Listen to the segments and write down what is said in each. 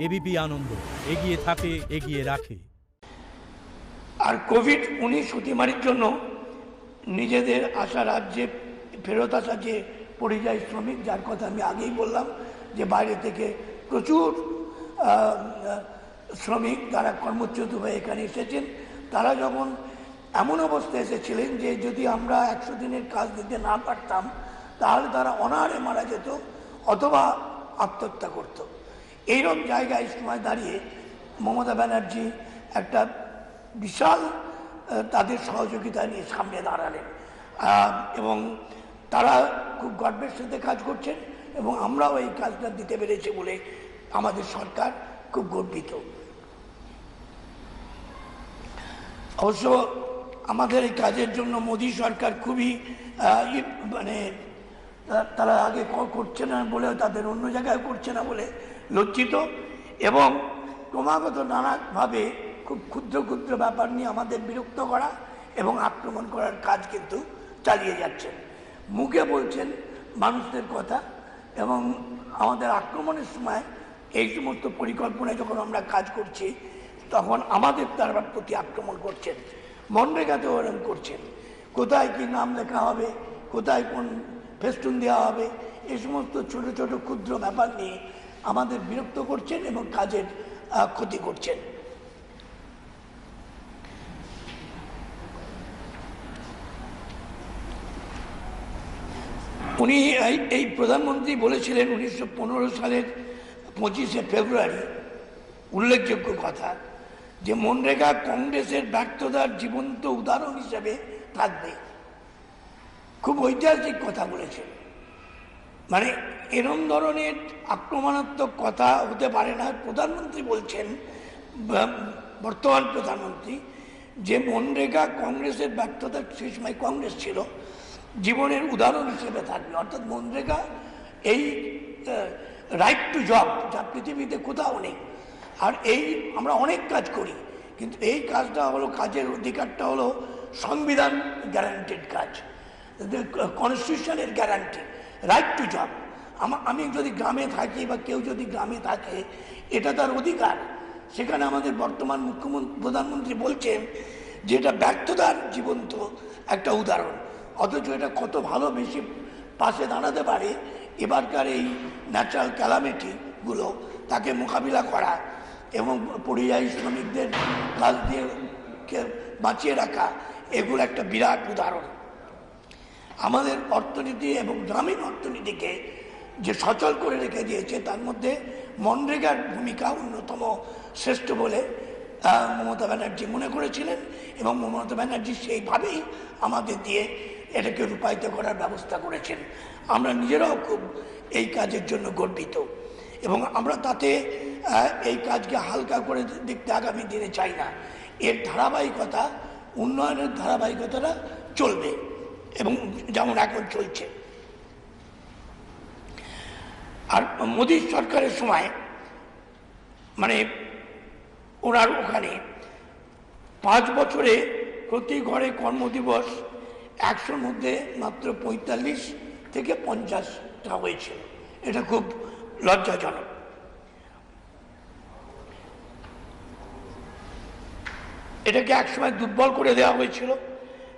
ABP আনন্দ, এগিয়ে থাকে, এগিয়ে রাখে। আর কোভিড-19 অতিমারির জন্য নিজেদের আশা রাজ্যে ফেরত আসা যে পরিযায়ী শ্রমিক, যার কথা আমি আগেই বললাম যে বাইরে থেকে প্রচুর শ্রমিক তারা কর্মচ্যুত হয়ে এখানে এসেছেন, তারা যখন এমন অবস্থায় এসেছিলেন যে যদি আমরা 100 দিনের কাজ দিতে না পারতাম তাহলে তারা অনাহারে মারা যেত অথবা আত্মহত্যা করত। এইরকম জায়গায় সময় দাঁড়িয়ে মমতা ব্যানার্জি একটা বিশাল তাদের সহযোগিতা নিয়ে সামনে দাঁড়ালেন এবং তারা খুব গর্বের সাথে কাজ করছেন এবং আমরাও এই কাজটা দিতে পেরেছি বলে আমাদের সরকার খুব গর্বিত। অবশ্য আমাদের এই কাজের জন্য মোদী সরকার খুবই মানে তারা আগে করছে না বলে, তাদের অন্য জায়গায় করছে না বলে লজ্জিত এবং ক্রমাগত নানাভাবে খুব ক্ষুদ্র ক্ষুদ্র ব্যাপার নিয়ে আমাদের বিরক্ত করা এবং আক্রমণ করার কাজ কিন্তু চালিয়ে যাচ্ছেন। মুখে বলছেন মানুষদের কথা এবং আমাদের আক্রমণের সময় এই সমস্ত পরিকল্পনায় যখন আমরা কাজ করছি তখন আমাদের তার প্রতি আক্রমণ করছেন। মনরেগাতেও ওরকম করছেন, কোথায় কি নাম লেখা হবে, কোথায় কোন ফেস্টুন দেওয়া হবে, এই সমস্ত ছোট ছোট ক্ষুদ্র ব্যাপার নিয়ে আমাদের বিরক্ত করছেন এবং কাজের ক্ষতি করছেন। উনি এই প্রধানমন্ত্রী বলেছিলেন 1915 সালের 25শে ফেব্রুয়ারি উল্লেখযোগ্য কথা যে মনরেগা কংগ্রেসের ব্যর্থতার জীবন্ত উদাহরণ হিসেবে থাকবে। খুব ঐতিহাসিক কথা বলেছেন। মানে এরম ধরনের আক্রমণাত্মক কথা হতে পারে না। প্রধানমন্ত্রী বলছেন, বর্তমান প্রধানমন্ত্রী, যে মনরেগা কংগ্রেসের ব্যর্থতা, সেই সময় কংগ্রেস ছিল, জীবনের উদাহরণ হিসেবে থাকবে। অর্থাৎ মনরেগা এই রাইট টু জব, যা পৃথিবীতে কোথাও নেই। আর এই আমরা অনেক কাজ করি, কিন্তু এই কাজটা হলো, কাজের অধিকারটা হলো সংবিধান গ্যারান্টেড কাজ, কনস্টিটিউশনের গ্যারান্টি, রাইট টু জব। আমি যদি গ্রামে থাকি বা কেউ যদি গ্রামে থাকে, এটা তার অধিকার। সেখানে আমাদের বর্তমান মুখ্যমন্ত্রী প্রধানমন্ত্রী বলছেন যে এটা ব্যর্থতার জীবন্ত একটা উদাহরণ, অথচ এটা কত ভালো বেশি পাশে দাঁড়াতে পারে এবারকার এই ন্যাচারাল ক্যালামিটিগুলো, তাকে মোকাবিলা করা এবং পরিযায়ী শ্রমিকদের কাজ দিয়ে বাঁচিয়ে রাখা, এগুলো একটা বিরাট উদাহরণ। আমাদের অর্থনীতি এবং গ্রামীণ অর্থনীতিকে যে সচল করে রেখে দিয়েছে, তার মধ্যে মনরেগার ভূমিকা অন্যতম শ্রেষ্ঠ বলে মমতা ব্যানার্জি মনে করেছিলেন এবং মমতা ব্যানার্জি সেইভাবেই আমাদের দিয়ে এটাকে রূপায়িত করার ব্যবস্থা করেছেন। আমরা নিজেরাও খুব এই কাজের জন্য গর্বিত এবং আমরা তাতে এই কাজকে হালকা করে দেখতে আগামী দিনে চাই না। এর ধারাবাহিকতা, উন্নয়নের ধারাবাহিকতাটা চলবে এবং যেমন এখন চলছে। আর মোদী সরকারের সময় মানে ওনার ওখানে 5 বছরে প্রতি ঘরে কর্মদিবস 100-র মধ্যে মাত্র 45 থেকে 50টা হয়েছিল। এটা খুব লজ্জাজনক। এটাকে একসময় দুর্বল করে দেওয়া হয়েছিল,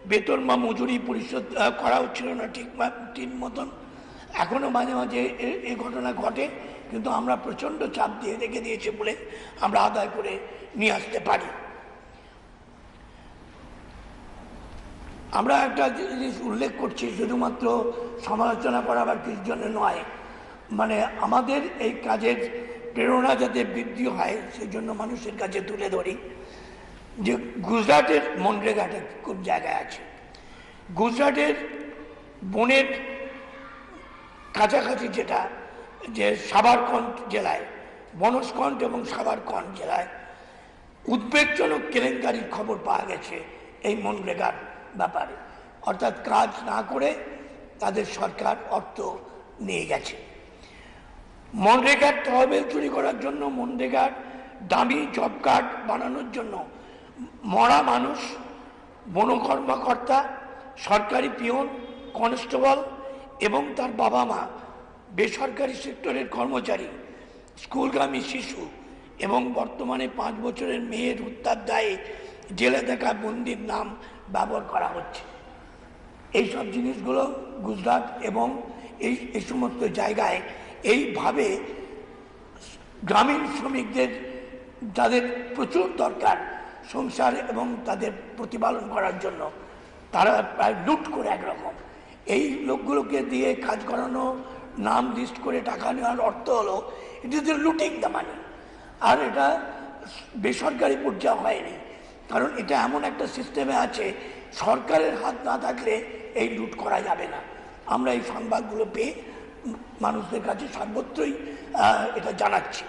বেতন বা মজুরি পরিশোধ করা হচ্ছিল না ঠিক মতন। এখনো মাঝে মাঝে এই ঘটনা ঘটে, কিন্তু আমরা প্রচণ্ড চাপ দিয়ে রেখে দিয়েছে বলে আমরা আদায় করে নিয়ে আসতে পারি। আমরা একটা জিনিস উল্লেখ করছি, শুধুমাত্র সমালোচনা করা বা কিছুর জন্য নয়, মানে আমাদের এই কাজের প্রেরণা যাতে বৃদ্ধি হয় সেই জন্য মানুষের কাছে তুলে ধরি যে গুজরাটের মনরেগাটা খুব জায়গায় আছে। গুজরাটের বনের কাছাকাছি যেটা, যে সাবারকন্ঠ জেলায়, বনস্কন্ঠ এবং সাবারকন্ঠ জেলায় উদ্বেগজনক কেলেঙ্কারির খবর পাওয়া গেছে এই মনরেগার ব্যাপারে। অর্থাৎ কাজ না করে তাদের সরকার অর্থ নিয়ে গেছে মনরেগার তহবিল চুরি করার জন্য, মনরেগার দামি জব কার্ড বানানোর জন্য। মরা মানুষ, বন কর্মকর্তা, সরকারি পিয়ন, কনস্টেবল এবং তার বাবা মা, বেসরকারি সেক্টরের কর্মচারী, স্কুলগামী শিশু এবং বর্তমানে 5 বছরের মেয়ের হত্যার দায়ে জেলে থাকা বন্দির নাম ব্যবহার করা হচ্ছে। এই সব জিনিসগুলো গুজরাট এবং এই সমস্ত জায়গায় এইভাবে গ্রামীণ শ্রমিকদের যাদের প্রচুর দরকার সংসার এবং তাদের প্রতিপালন করার জন্য, তারা প্রায় লুট করে একরকম এই লোকগুলোকে দিয়ে কাজ করানো, নাম লিস্ট করে টাকা নেওয়ার অর্থ হলো it is looting the money. আর এটা বেসরকারি পর্যায়ে হয়নি, কারণ এটা এমন একটা সিস্টেমে আছে, সরকারের হাত না থাকলে এই লুট করা যাবে না। আমরা এই সংবাদগুলো পেয়ে মানুষদের কাছে সর্বত্রই এটা জানাচ্ছি।